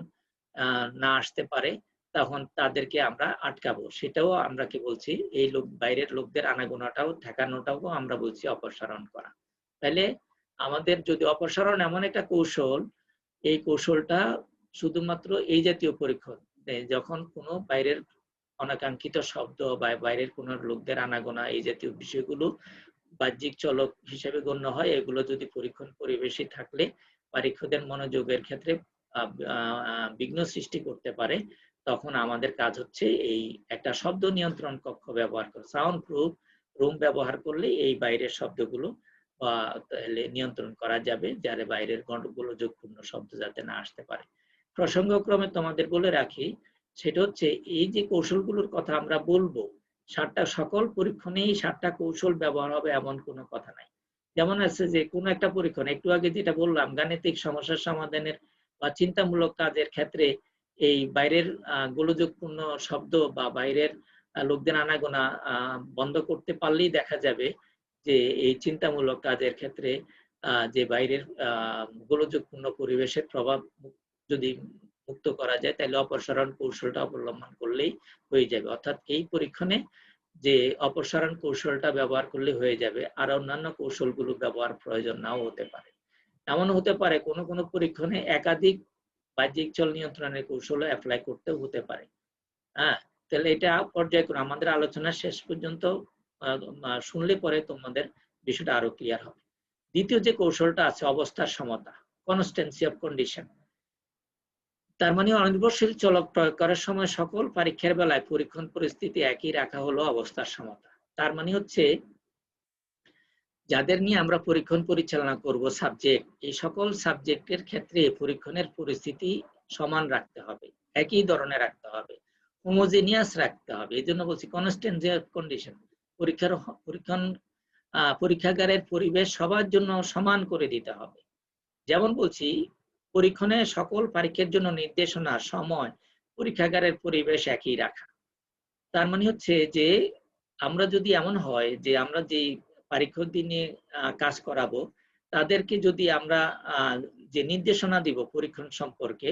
না আসতে পারে, তখন তাদেরকে আমরা আটকাবো। সেটাও আমরা কি বলছি, এই বাইরের লোকদের আনাগোনাটাও ঠেকানোটাও আমরা বলছি অপসারণ করা। তাহলে আমাদের যদি অপসারণ এমন একটা কৌশল, এই কৌশলটা শুধুমাত্র এই জাতীয় পরীক্ষণ, যখন কোনো বাইরের অনাকাঙ্ক্ষিত শব্দ বা বাইরের কোনো লোকদের আনাগোনা, এই জাতীয় বিষয়গুলো বাহ্যিক চলক হিসেবে গণ্য হয়, এগুলো যদি পরীক্ষণ পরিবেশে থাকলে পরীক্ষকদের মনোযোগের ক্ষেত্রে বিঘ্ন সৃষ্টি করতে পারে, তখন আমাদের কাজ হচ্ছে এই একটা শব্দ নিয়ন্ত্রণ কক্ষ ব্যবহার করে, সাউন্ড প্রুফ রুম ব্যবহার করলে এই বাইরের শব্দগুলো তাহলে নিয়ন্ত্রণ করা যাবে, যাতে বাইরের গোলযোগপূর্ণ শব্দ যাতে না আসতে পারে। প্রসঙ্গক্রমে তোমাদের বলে রাখি, সেটা হচ্ছে এই যে কৌশলগুলোর কথা আমরা বলবো, সকল পরীক্ষণেই 7টা কৌশল ব্যবহার হবে এমন কোনো কথা নাই। যেমন আছে যে কোনো একটা পরীক্ষণ, একটু আগে যেটা বললাম, গাণিতিক সমস্যার সমাধানের বা চিন্তামূলক কাজের ক্ষেত্রে এই বাইরের গোলযোগপূর্ণ শব্দ বা বাইরের লোকদের আনাগোনা বন্ধ করতে পারলেই দেখা যাবে যে এই চিন্তামূলক কাজের ক্ষেত্রে যে বাইরের গোলযোগপূর্ণ পরিবেশের প্রভাব যদি মুক্ত করা যায়, তাহলে অপসারণ কৌশলটা অবলম্বন করলেই হয়ে যাবে। অর্থাৎ এই পরীক্ষণে যে অপসারণ কৌশলটা ব্যবহার করলে হয়ে যাবে, আর অন্যান্য কৌশলগুলো ব্যবহার প্রয়োজন নাও হতে পারে। এমন হতে পারে কোনো কোনো পরীক্ষণে একাধিক বাহ্যিক চল নিয়ন্ত্রণের কৌশল অ্যাপ্লাই করতে হতে পারে। তাহলে এটা পর্যায়ক্রমে আমাদের আলোচনা শেষ পর্যন্ত শুনলে পরে তোমাদের বিষয়টা আরো ক্লিয়ার হবে। দ্বিতীয় যে কৌশলটা আছে অবস্থার সমতা, কনস্ট্যান্সি অফ কন্ডিশন। তার মানে অনির্ভরশীল চলক প্রয়োগ করার সময় সকল পরীক্ষার বেলায় পরীক্ষণ পরিস্থিতি একই রাখা হলো অবস্থার সমতা। তার মানে হচ্ছে যাদের নিয়ে আমরা পরীক্ষণ পরিচালনা করব সাবজেক্ট, এই সকল সাবজেক্টের ক্ষেত্রে পরীক্ষণের পরিস্থিতি সমান রাখতে হবে, একই ধরনের রাখতে হবে, হোমোজেনিয়াস রাখতে হবে। এই জন্য বলছি কনস্ট্যান্সি অফ কন্ডিশন। পরীক্ষাগারের পরিবেশ সবার জন্য সমান করে দিতে হবে। যেমন বলছি পরীক্ষণে সকল পরীক্ষার জন্য নির্দেশনা, সময়, পরীক্ষাগারের পরিবেশ একই রাখা। তার মানে হচ্ছে যে আমরা যদি এমন হয় যে আমরা যে পরীক্ষক দিনে কাজ করাবো তাদেরকে যদি আমরা যে নির্দেশনা দিব পরীক্ষণ সম্পর্কে,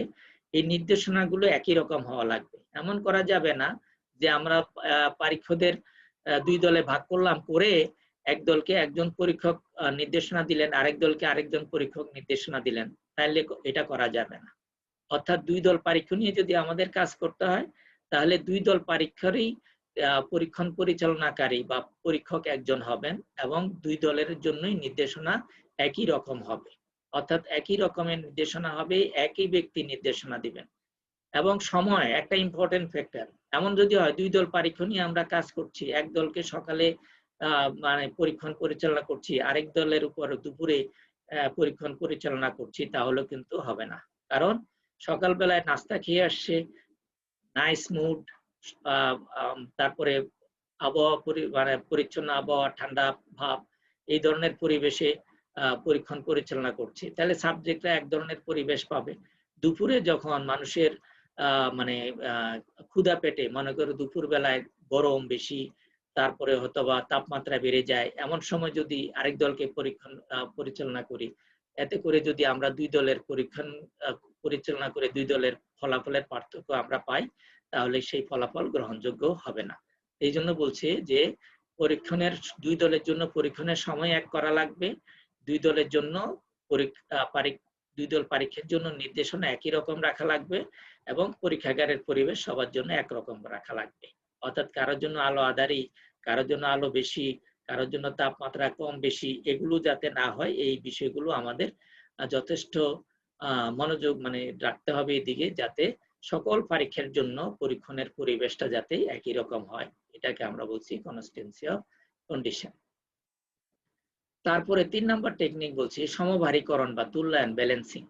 এই নির্দেশনাগুলো একই রকম হওয়া লাগবে। এমন করা যাবে না যে আমরা পরীক্ষকদের দুই দলে ভাগ করলাম, করে এক দলকে একজন পরীক্ষক নির্দেশনা দিলেন, আরেক দলকে আরেকজন পরীক্ষক নির্দেশনা দিলেন, তাহলে এটা করা যাবে না। অর্থাৎ দুই দল পরীক্ষা নিয়ে যদি আমাদের কাজ করতে হয় তাহলে দুই দল পরীক্ষারই পরীক্ষণ পরিচালনাকারী বা পরীক্ষক একজন হবেন এবং দুই দলের জন্যই নির্দেশনা একই রকম হবে। অর্থাৎ একই রকমের নির্দেশনা হবে, একই ব্যক্তি নির্দেশনা দিবেন। এবং সময় একটা ইম্পর্টেন্ট ফ্যাক্টর। এমন যদি হয় দুই দল পরীক্ষা নিয়ে আমরা কাজ করছি, এক দলকে সকালে মানে পরীক্ষণ পরিচালনা করছি, আরেক দলের উপর দুপুরে পরীক্ষণ পরিচালনা করছি, তাহলে কিন্তু হবে না। কারণ সকালবেলায় নাস্তা খেয়ে আসছে, নাইস মুড, তারপরে আবহাওয়া মানে পরিচ্ছন্ন আবহাওয়া, ঠান্ডা ভাব, এই ধরনের পরিবেশে পরীক্ষণ পরিচালনা করছি, তাহলে সাবজেক্টরা এক ধরনের পরিবেশ পাবে। দুপুরে যখন মানুষের মানে ক্ষুধা পেটে, মনে করো দুপুর বেলায় গরম বেশি, তারপরে হয়তোবা তাপমাত্রা বেড়ে যায়, এমন সময় যদি আরেক দলকে পরীক্ষণ পরিচালনা করি, এতে করে যদি আমরা দুই দলের পরীক্ষণ পরিচালনা করে দুই দলের ফলাফলের পার্থক্য আমরা পাই, তাহলে সেই ফলাফল গ্রহণযোগ্য হবে না। এই জন্য বলছে যে পরীক্ষণের দুই দলের জন্য পরীক্ষণের সময় এক করা লাগবে, দুই দলের জন্য দুই দল পরীক্ষার জন্য নির্দেশনা একই রকম রাখা লাগবে এবং পরীক্ষাগারের পরিবেশ সবার জন্য একরকম রাখা লাগবে। অর্থাৎ কারোর জন্য আলো আঁধারি, কারোর জন্য আলো বেশি, কারোর জন্য তাপমাত্রা কম বেশি, এগুলো যাতে না হয়, এই বিষয়গুলো আমাদের যথেষ্ট মনোযোগ মানে রাখতে হবে এদিকে, যাতে সকল পরীক্ষার জন্য পরীক্ষণের পরিবেশটা যাতে একই রকম হয়। এটাকে আমরা বলছি কনস্ট্যান্সি অফ কন্ডিশন। তারপরে 3 নম্বর টেকনিক বলছি সমভারীকরণ বা তুল্যায়ন, ব্যালেন্সিং।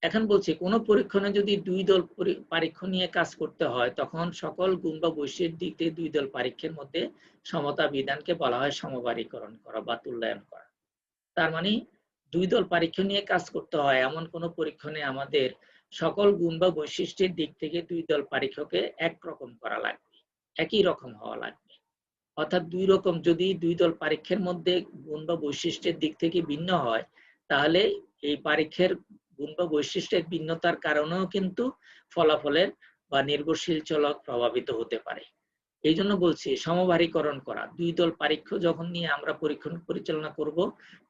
এখন বলছি কোন পরীক্ষণে যদি দুই দল পরীক্ষা নিয়ে কাজ করতে হয়, তখন সকল গুণ বা বৈশিষ্ট্যের দিক থেকে দুই দল পরীক্ষার মধ্যে সমতা বিধানকে বলা হয় সমভারীকরণ করা বা তুল্যায়ন করা। তার মানে দুই দল পরীক্ষা নিয়ে কাজ করতে হয় এমন কোন পরীক্ষণে আমাদের সকল গুণ বা বৈশিষ্ট্যের দিক থেকে দুই দল পরীক্ষাকে একরকম করা লাগবে, একই রকম হওয়া লাগবে। অর্থাৎ দুই রকম যদি দুই দল পরীক্ষার মধ্যে গুণ বা বৈশিষ্ট্যের দিক থেকে ভিন্ন হয়, তাহলে এই পরীক্ষার গুণ বা বৈশিষ্ট্যের ভিন্নতার কারণেও কিন্তু ফলাফলের বা নির্ভরশীল চলক প্রভাবিত হতে পারে। এই জন্য বলছি সমভারীকরণ করা। দুই দল পরীক্ষা যখন নিয়ে আমরা পরীক্ষণ পরিচালনা করব,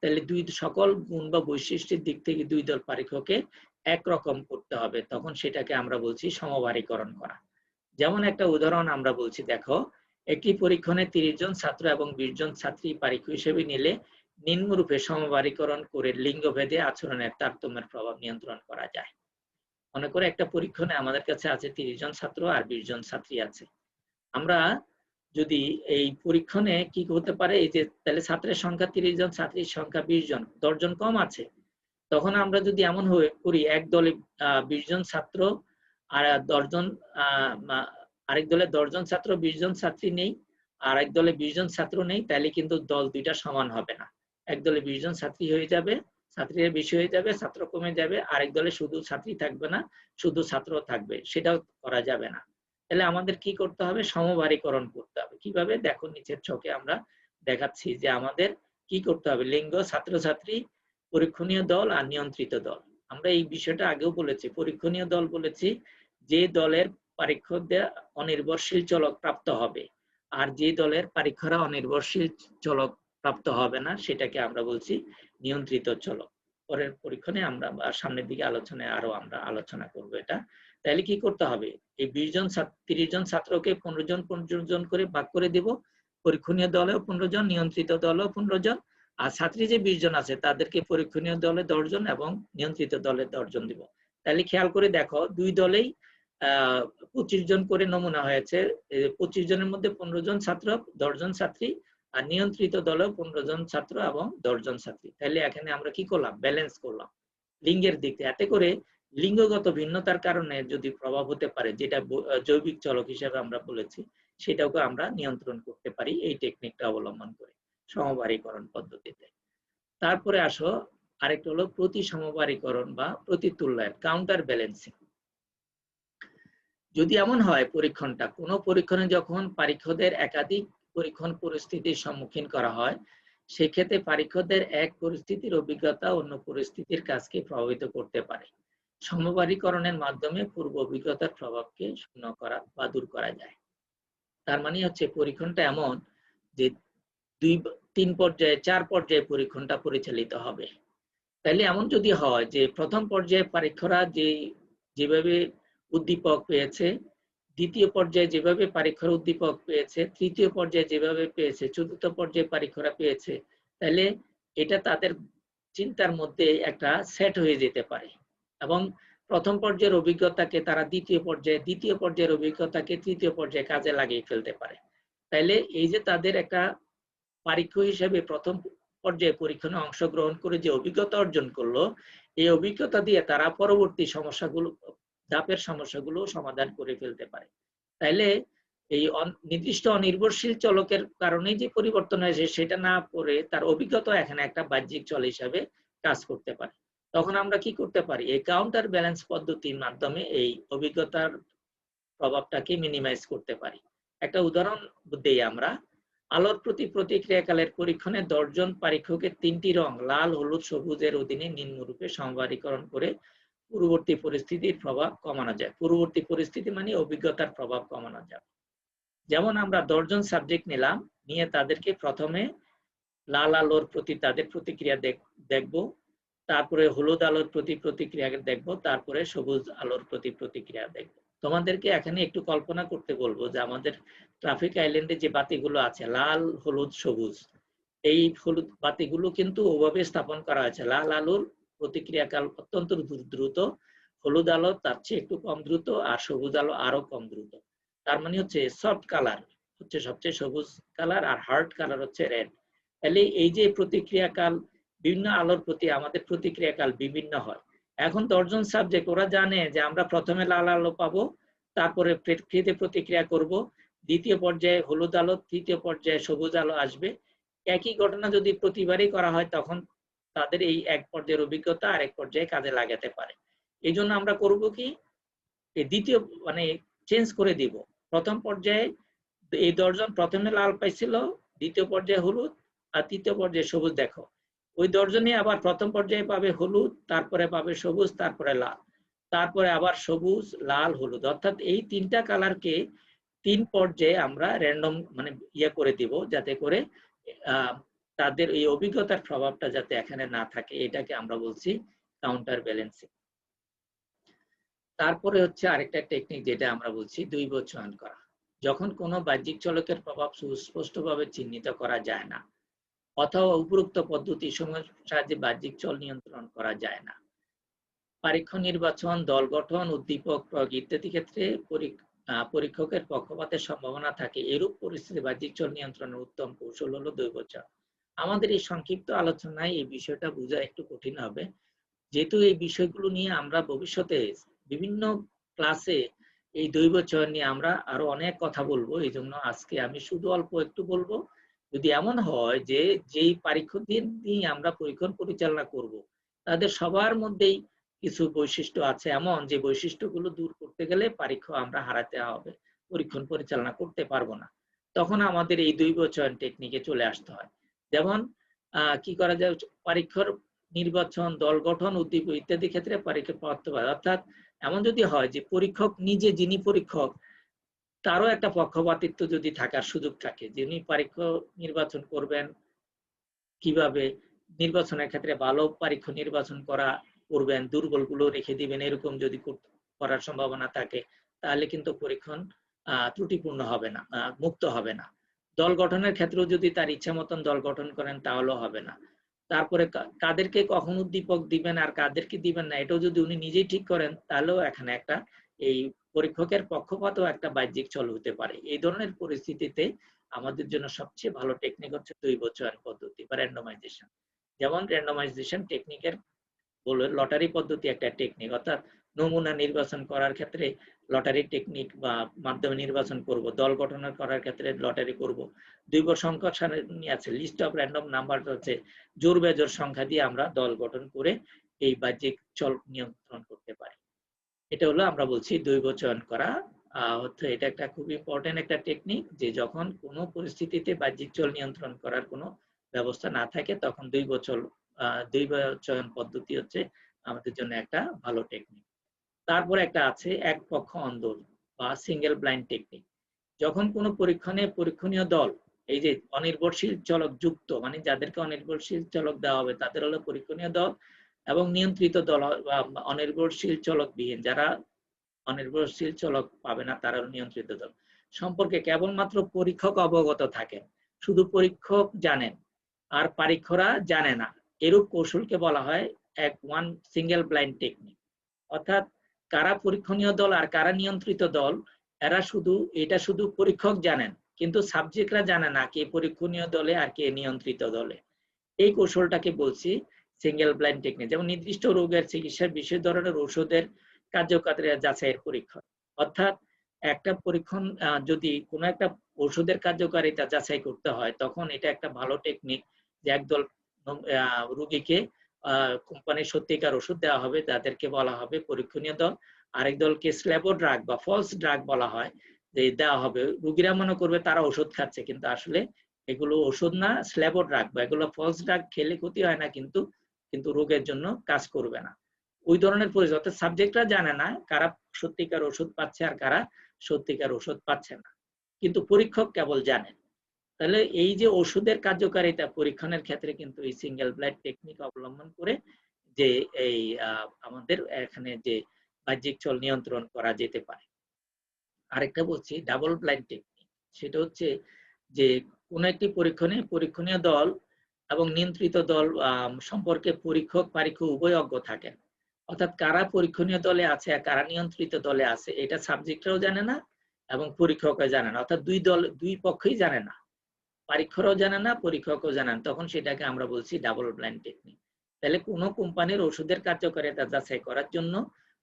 তাহলে সকল গুণ বা বৈশিষ্ট্যের দিক থেকে দুই দল পরীক্ষাকে একরকম করতে হবে, তখন সেটাকে আমরা বলছি সমভারীকরণ করা। যেমন একটা উদাহরণ আমরা বলছি, দেখো একটি পরীক্ষণে 30 জন ছাত্র এবং 20 জন ছাত্রী পরীক্ষা হিসেবে নিলে নিম্নরূপে সমভারীকরণ করে লিঙ্গভেদে আচরণের তারতম্যের প্রভাব নিয়ন্ত্রণ করা যায়। মনে করে একটা পরীক্ষণে আমাদের কাছে আছে 30 জন ছাত্র আর 20 জন ছাত্রী আছে। আমরা যদি এই পরীক্ষণে কি হতে পারে, এই যে তাহলে ছাত্রের সংখ্যা 30 জন, ছাত্রীর সংখ্যা 20 জন, 10 জন কম আছে। তখন আমরা যদি এমন করি এক দলে 20 জন ছাত্র আর 10 জন, আরেক দলে 10 জন ছাত্র 20 জন ছাত্রী নেই, আর এক দলে 20 জন ছাত্র নেই, তাহলে কিন্তু দল দুইটা সমান হবে না। এক দলে 20 জন ছাত্রী হয়ে যাবে, ছাত্রীরা বেশি হয়ে যাবে, ছাত্র কমে যাবে, আরেক দলে শুধু ছাত্রী থাকবে না, শুধু ছাত্র থাকবে, সেটাও করা যাবে না। তাহলে আমাদের কি করতে হবে, সমভারীকরণ করতে হবে। কিভাবে, দেখো নিচের ছকে আমরা দেখাচ্ছি যে আমাদের কি করতে হবে, লিঙ্গ, ছাত্রছাত্রী, পরীক্ষণীয় দল আর নিয়ন্ত্রিত দল। আমরা এই বিষয়টা আগেও বলেছি। পরীক্ষণীয় দল বলেছি যে দলের পরীক্ষকদের অনির্ভরশীল চলক প্রাপ্ত হবে, আর যে দলের পরীক্ষারা অনির্ভরশীল চলক প্রাপ্ত হবে না সেটাকে আমরা বলছি নিয়ন্ত্রিত চলক। পরের পরীক্ষণে আমরা সামনের দিকে আলোচনায় আরো আমরা আলোচনা করব এটা। তাহলে কি করতে হবে, এই 20 জন 30 জন ছাত্রকে 15 জন 15 জন করে ভাগ করে দেব, পরীক্ষণীয় দলেও 15 জন, নিয়ন্ত্রিত দলেও 15 জন, আর ছাত্রী যে 20 জন আছে তাদেরকে পরীক্ষণীয় দলে 10 জন এবং নিয়ন্ত্রিত দলে 10 জন দিব। তাহলে খেয়াল করে দেখো, দুই দলেই 25 জন করে নমুনা হয়েছে। 25 জনের মধ্যে 15 জন ছাত্র, 10 জন ছাত্রী, আর নিয়ন্ত্রিত দলেও 15 জন ছাত্র এবং 10 জন ছাত্রী। তাহলে এখানে আমরা কি করলাম, ব্যালেন্স করলাম লিঙ্গের দিকে। এতে করে লিঙ্গগত ভিন্নতার কারণে যদি প্রভাব হতে পারে, যেটা জৈবিক চলক হিসেবে আমরা বলেছি, সেটাকে আমরা নিয়ন্ত্রণ করতে পারি এই টেকনিকটা অবলম্বন করে সমবারীকরণ পদ্ধতিতে। তারপরে আসো আরেকটা হলো প্রতি সমবারীকরণ বা প্রতিতুল্যায়ন, কাউন্টার ব্যালেন্সিং। যদি এমন হয় পরীক্ষণটা, কোন পরীক্ষণে যখন পরীক্ষকদের একাধিক পরীক্ষণ পরিস্থিতির সম্মুখীন করা হয়, সেক্ষেত্রে পরীক্ষকদের এক পরিস্থিতির অভিজ্ঞতা অন্য পরিস্থিতির কাজকে প্রভাবিত করতে পারে। সমবারীকরণের মাধ্যমে পূর্ব অভিজ্ঞতার প্রভাবকে শূন্য করা বা দূর করা যায়। তার মানে হচ্ছে পরীক্ষণটা এমন যে 2-3 পর্যায়ে 4 পর্যায়ে পরীক্ষণটা পরিচালিত হবে। তাইলে এমন যদি হয় যে প্রথম পর্যায়ে পরীক্ষকরা যেভাবে উদ্দীপক পেয়েছে, দ্বিতীয় পর্যায়ে যেভাবে পরীক্ষার উদ্দীপক পেয়েছে, তৃতীয় পর্যায়ে যেভাবে পেয়েছে, চতুর্থ পর্যায়ে পরীক্ষকরা পেয়েছে, তাহলে এটা তাদের চিন্তার মধ্যে একটা সেট হয়ে যেতে পারে এবং প্রথম পর্যায়ের অভিজ্ঞতাকে তারা দ্বিতীয় পর্যায়ে, দ্বিতীয় পর্যায়ের অভিজ্ঞতাকে তৃতীয় পর্যায়ে কাজে লাগিয়ে ফেলতে পারে। তাইলে এই যে তাদের একটা পরীক্ষক হিসেবে প্রথম পর্যায়ে পরীক্ষণে অংশগ্রহণ করে যে অভিজ্ঞতা অর্জন করলো, এই অভিজ্ঞতা দিয়ে তারা পরবর্তী সমস্যাগুলো, ধাপের সমস্যাগুলো সমাধান করে ফেলতে পারে। তাইলে এই নির্দিষ্ট অনির্ভরশীল চলকের কারণে যে পরিবর্তন হয়েছে সেটা না করে তার অভিজ্ঞতা এখানে একটা বাহ্যিক চল হিসাবে কাজ করতে পারে। তখন আমরা কি করতে পারি, এই কাউন্টার ব্যালেন্স পদ্ধতির মাধ্যমে এই অভিজ্ঞতার প্রভাবটাকে মিনিমাইজ করতে পারি। একটা উদাহরণ দেই আমরা। আলোর প্রতি প্রতিক্রিয়াকালের পরীক্ষণে 10 জন পরীক্ষকের 3টি রং লাল, হলুদ, সবুজের অধীনে নিম্নরূপে সমবারীকরণ করে পূর্ববর্তী পরিস্থিতির প্রভাব কমানো যায়। পূর্ববর্তী পরিস্থিতি মানে অভিজ্ঞতার প্রভাব কমানো যাবে। যেমন আমরা 10 জন সাবজেক্ট নিলাম, নিয়ে তাদেরকে প্রথমে লাল আলোর প্রতি তাদের প্রতিক্রিয়া দেখব, তারপরে হলুদ আলোর প্রতি প্রতিক্রিয়া দেখব, তারপরে সবুজ আলোর প্রতি প্রতিক্রিয়া দেখব। তোমাদেরকে এখানে একটু কল্পনা করতে বলবো যে আমাদের ট্রাফিক আইল্যান্ডে যে বাতিগুলো আছে, লাল, হলুদ, সবুজ, এই হলুদ বাতিগুলো কিন্তু ওভাবে স্থাপন করা হয়েছে। লাল আলোর প্রতিক্রিয়াকাল অত্যন্ত দ্রুত, হলুদ আলো তার চেয়ে একটু কম দ্রুত, আর সবুজ আলো আরো কম দ্রুত। তার মানে হচ্ছে সফট কালার হচ্ছে সবচেয়ে সবুজ কালার, আর হার্ড কালার হচ্ছে রেড। তাহলে এই যে প্রতিক্রিয়াকাল, বিভিন্ন আলোর প্রতি আমাদের প্রতিক্রিয়াকাল বিভিন্ন হয়। এখন 10 জন সাবজেক্ট, ওরা জানে যে আমরা প্রথমে লাল আলো পাবো, তারপরে ফ্রিতে প্রতিক্রিয়া করব, দ্বিতীয় পর্যায়ে হলুদ আলো, তৃতীয় পর্যায়ে সবুজ আলো আসবে। একই ঘটনা যদি প্রতিবারই করা হয়, তখন তাদের এই এক পর্যায়ের অভিজ্ঞতা আরেক পর্যায়ে কাজে লাগাতে পারে। এই জন্য আমরা করব কি, দ্বিতীয় মানে চেঞ্জ করে দিব। প্রথম পর্যায়ে এই 10 জন প্রথমে লাল পাইছিল, দ্বিতীয় পর্যায়ে হলুদ, আর তৃতীয় পর্যায়ে সবুজ। দেখো ওই 10 জনই আবার প্রথম পর্যায়ে পাবে হলুদ, তারপরে পাবে সবুজ, তারপরে লাল, তারপরে আবার সবুজ, লাল, হলুদ। অর্থাৎ এই 3টা কালারকে 3 পর্যায়ে আমরা র্যান্ডম মানে করে দিব, যাতে করে তাদের এই অভিজ্ঞতার প্রভাবটা যাতে এখানে না থাকে। এটাকে আমরা বলছি কাউন্টার ব্যালেন্সিং। তারপরে হচ্ছে আরেকটা টেকনিক যেটা আমরা বলছি দ্বৈব চয়ন করা। যখন কোনো বাহ্যিক চলকের প্রভাব সুস্পষ্টভাবে চিহ্নিত করা যায় না, অথবা উপরোক্ত পদ্ধতি সমূহের সাহায্যে বাহ্যিক চল নিয়ন্ত্রণ করা যায় না, পরীক্ষণ নির্বাচন, দল গঠন, উদ্দীপক প্রয়োগ ইত্যাদি ক্ষেত্রে পরীক্ষকের পক্ষপাতের সম্ভাবনা থাকে, এরূপ পরিস্থিতি বাহ্যিক চল নিয়ন্ত্রণের উত্তম কৌশল হলো দ্বৈব চয়ন। আমাদের এই সংক্ষিপ্ত আলোচনায় এই বিষয়টা বোঝা একটু কঠিন হবে, যেহেতু এই বিষয়গুলো নিয়ে আমরা ভবিষ্যতে বিভিন্ন ক্লাসে এই দ্বৈব চয়ন নিয়ে আমরা আরো অনেক কথা বলবো। এই জন্য আজকে আমি শুধু অল্প একটু বলবো। যদি এমন হয় যে যেই পরীক্ষকদের নিয়ে আমরা পরীক্ষণ পরিচালনা করব, তাদের সবার মধ্যেই কিছু বৈশিষ্ট্য আছে এমন যে বৈশিষ্ট্যগুলো দূর করতে গেলে পরীক্ষক আমরা হারাতে হবে, পরীক্ষণ পরিচালনা করতে পারবো না, তখন আমাদের এই দ্বৈব চয়ন টেকনিকে চলে আসতে হয়। যেমন কি করা যায়, পরীক্ষার নির্বাচন, দল গঠন, উদ্দীপক ইত্যাদি ক্ষেত্রে পরীক্ষা পক্ষপাত, অর্থাৎ এমন যদি হয় যে পরীক্ষক নিজে, যিনি পরীক্ষক, তারও একটা পক্ষপাতিত্ব যদি থাকার সুযোগ থাকে, যিনি পরীক্ষক নির্বাচন করবেন, কিভাবে নির্বাচনের ক্ষেত্রে ভালো পরীক্ষক নির্বাচন করবেন, দুর্বলগুলো রেখে দিবেন, এরকম যদি করার সম্ভাবনা থাকে, তাহলে কিন্তু পরীক্ষণ ত্রুটিপূর্ণ হবে না, মুক্ত হবে না। দল গঠনের ক্ষেত্রেও যদি তার ইচ্ছা মতন দল গঠন করেন তাহলেও হবে না। তারপরে কাদেরকে কখন উদ্দীপক দিবেন আর কাদেরকে দিবেন না এটাও যদি উনি নিজেই ঠিক করেন তাহলেও এখানে একটা এই পরীক্ষকের পক্ষপাতও একটা বাহ্যিক চল হতে পারে। এই ধরনের পরিস্থিতিতে আমাদের জন্য সবচেয়ে ভালো টেকনিক হচ্ছে দৈব চয়ন পদ্ধতি বা র্যান্ডমাইজেশন। যেমন র্যান্ডমাইজেশন টেকনিকের বলে লটারি পদ্ধতি একটা টেকনিক, অর্থাৎ নমুনা নির্বাচন করার ক্ষেত্রে লটারি টেকনিক বা মাধ্যমে নির্বাচন করব, দল গঠন করার ক্ষেত্রে লটারি করব। দৈব সংখ্যা সারণী আছে, লিস্ট অফ র্যান্ডম নাম্বার হচ্ছে জোড় বেজোড় সংখ্যা দিয়ে আমরা দল গঠন করে এই বাহ্যিক চল নিয়ন্ত্রণ করতে পারি। এটা হলো আমরা বলছি দৈব চয়ন করা। হচ্ছে এটা একটা খুব ইম্পর্টেন্ট একটা টেকনিক, যে যখন কোনো পরিস্থিতিতে বাহ্যিক চল নিয়ন্ত্রণ করার কোনো ব্যবস্থা না থাকে তখন দৈব চয়ন পদ্ধতি হচ্ছে আমাদের জন্য একটা ভালো টেকনিক। তারপরে একটা আছে এক পক্ষ অন্ধ বা সিঙ্গেল ব্লাইন্ড টেকনিক। যখন কোনো পরীক্ষণীয় দল, এই যে অনির্ভরশীল চলক যুক্ত, মানে যাদেরকে অনির্ভরশীল চলক দেওয়া হবে তাদের হলো পরীক্ষণীয় দল, এবং নিয়ন্ত্রিত দল বা অনির্ভরশীল চলকবিহীন, যারা অনির্ভরশীল চলক পাবে না তারা নিয়ন্ত্রিত দল সম্পর্কে কেবলমাত্র পরীক্ষক অবগত থাকেন, শুধু পরীক্ষক জানেন আর পরীক্ষকরা জানে না, এরূপ কৌশলকে বলা হয় এক ওয়ান সিঙ্গেল ব্লাইন্ড টেকনিক। অর্থাৎ কারা পরীক্ষণীয় দল আর কারা নিয়ন্ত্রিত দল এটা শুধু পরীক্ষক জানেন, কিন্তু সাবজেক্টরা জানে না কে পরীক্ষণীয় দলে আর কে নিয়ন্ত্রিত দলে। এই কৌশলটাকে বলছি সিঙ্গেল ব্লাইন্ড টেকনিক। যেমন নির্দিষ্ট রোগের চিকিৎসার বিশেষ ধরনের ওষুধের কার্যকারিতা যাচাইয়ের পরীক্ষণ। অর্থাৎ একটা পরীক্ষণ, যদি কোনো একটা ওষুধের কার্যকারিতা যাচাই করতে হয় তখন এটা একটা ভালো টেকনিক, যে একদল রোগীকে কোম্পানির সত্যিকার ওষুধ দেওয়া হবে, তাদেরকে বলা হবে পরীক্ষণীয় দল, আরেক দলকে স্ল্যাবো ড্রাগ বা ফলস ড্রাগ বলা হয়, যে দেওয়া হবে। রোগীরা মনে করবে তারা ওষুধ খাচ্ছে, কিন্তু আসলে এগুলো ওষুধ না, স্ল্যাবো ড্রাগ বা এগুলো ফলস ড্রাগ, খেলে ক্ষতি হয় না কিন্তু রোগের জন্য কাজ করবে না। ওই ধরনের পরিস্থিতি, অর্থাৎ সাবজেক্টরা জানে না কারা সত্যিকার ওষুধ পাচ্ছে আর কারা সত্যিকার ওষুধ পাচ্ছে না, কিন্তু পরীক্ষক কেবল জানেন। তাহলে এই যে ওষুধের কার্যকারিতা পরীক্ষণের ক্ষেত্রে কিন্তু এই সিঙ্গেল ব্লাইন্ড টেকনিক অবলম্বন করে যে এই আমাদের এখানে যে বাহ্যিক চল নিয়ন্ত্রণ করা যেতে পারে। আরেকটা বলছি ডাবল ব্লাইন্ড টেকনিক। সেটা হচ্ছে যে কোন একটি পরীক্ষণীয় দল এবং নিয়ন্ত্রিত দল সম্পর্কে পরীক্ষক পরীক্ষক উভয় অজ্ঞ থাকেন। অর্থাৎ কারা পরীক্ষণীয় দলে আছে আর কারা নিয়ন্ত্রিত দলে আছে এটা সাবজেক্টরাও জানে না এবং পরীক্ষকও জানে না, অর্থাৎ দুই পক্ষই জানে না, পরীক্ষকরাও জানে না পরীক্ষকও জানেন, তখন সেটাকে আমরা বলছি ডাবল ব্লাইন্ড টেকনিক। তাহলে কোনো কোম্পানির ওষুধের কার্যকারিতা যাচাই করার জন্য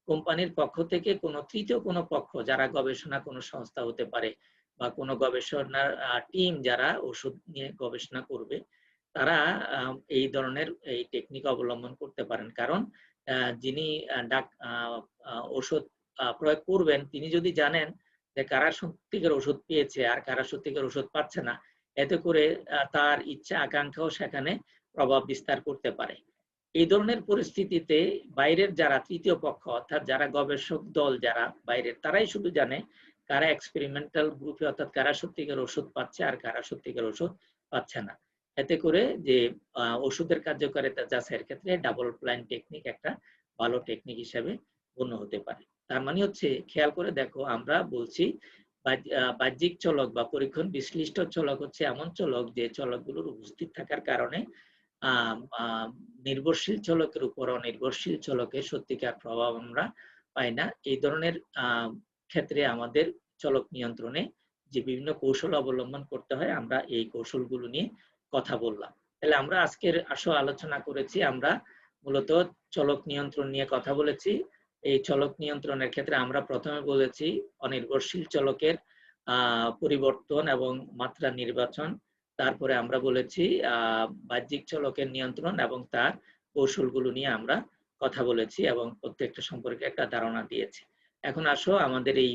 কোম্পানির পক্ষ থেকে কোনো তৃতীয় কোনো পক্ষ, যারা গবেষণা কোনো সংস্থা হতে পারে বা কোনো গবেষণার টিম যারা ওষুধ নিয়ে গবেষণা করবে, তারা এই ধরনের এই টেকনিক অবলম্বন করতে পারেন। কারণ যিনি ওষুধ প্রয়োগ করবেন তিনি যদি জানেন যে কারা সত্যিকার ওষুধ পেয়েছে আর কারা সত্যিকার ওষুধ পাচ্ছে না, এতে করে তার ইচ্ছা আকাঙ্ক্ষাও সেখানে প্রভাব বিস্তার করতে পারে। এই ধরনের পরিস্থিতিতে বাইরের যারা তৃতীয় পক্ষ, অর্থাৎ যারা গবেষক দল যারা বাইরের, তারাই শুধু জানে কারা এক্সপেরিমেন্টাল গ্রুপে, অর্থাৎ কারা সত্যিকার ওষুধ পাচ্ছে আর কারা সত্যিকার ওষুধ পাচ্ছে না। এতে করে যে ওষুধের কার্যকারিতা যাচাইয়ের ক্ষেত্রে ডাবল ব্লাইন্ড টেকনিক একটা ভালো টেকনিক হিসেবে গণ্য হতে পারে। তার মানে হচ্ছে খেয়াল করে দেখো, আমরা বলছি বাহ্যিক চলক বা পরীক্ষণ বিশ্লিষ্ট চলক হচ্ছে এমন চলক যে চলকগুলোর উপস্থিত থাকার কারণে নির্ভরশীল চলকের উপর অনির্ভরশীল চলকের সত্যিকার প্রভাব আমরা পাই না। এই ধরনের ক্ষেত্রে আমাদের চলক নিয়ন্ত্রণে যে বিভিন্ন কৌশল অবলম্বন করতে হয়, আমরা এই কৌশলগুলো নিয়ে কথা বললাম। তাহলে আমরা আজকের আলোচনা করেছি, আমরা মূলত চলক নিয়ন্ত্রণ নিয়ে কথা বলেছি। এই চলক নিয়ন্ত্রণের ক্ষেত্রে আমরা প্রথমে বলেছি অনির্ভরশীল চলকের পরিবর্তন এবং মাত্রা নির্বাচন। তারপরে আমরা বলেছি বাহ্যিক চলকের নিয়ন্ত্রণ এবং তার কৌশলগুলো নিয়ে আমরা কথা বলেছি এবং প্রত্যেকটা সম্পর্কে একটা ধারণা দিয়েছি। এখন আসো আমাদের এই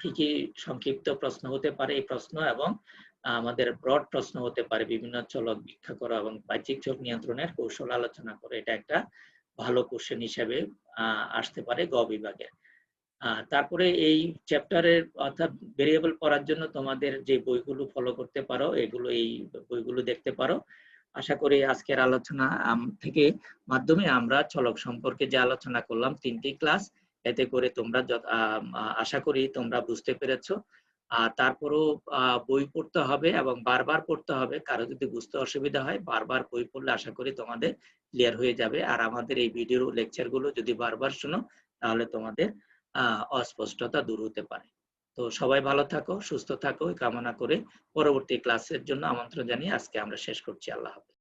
কি কি সংক্ষিপ্ত প্রশ্ন হতে পারে এই প্রশ্ন এবং আমাদের ব্রড প্রশ্ন হতে পারে বিভিন্ন চলক ব্যাখ্যা করা এবং বাহ্যিক চলক নিয়ন্ত্রণের কৌশল আলোচনা করে, এটা একটা ভালো কোশ্চেন হিসেবে আসতে পারে গ বিভাগে। তারপরে এই চ্যাপ্টারের অর্থাৎ ভেরিয়েবল পড়ার জন্য তোমাদের যে বইগুলো ফলো করতে পারো এই বইগুলো দেখতে পারো। আশা করি আজকের আলোচনা থেকে মাধ্যমে আমরা চলক সম্পর্কে যে আলোচনা করলাম 3টি ক্লাস, এতে করে তোমরা আশা করি তোমরা বুঝতে পেরেছো। তারপরেও বই পড়তে হবে এবং বারবার পড়তে হবে। কারো যদি বুঝতে অসুবিধা হয় বারবার বই পড়লে আশা করি তোমাদের ক্লিয়ার হয়ে যাবে। আর আমাদের এই ভিডিও লেকচার গুলো যদি বারবার শোনো তাহলে তোমাদের অস্পষ্টতা দূর হতে পারে। তো সবাই ভালো থাকো, সুস্থ থাকো এই কামনা করে পরবর্তী ক্লাসের জন্য আমন্ত্রণ জানিয়ে আজকে আমরা শেষ করছি। আল্লাহ হাফেজ।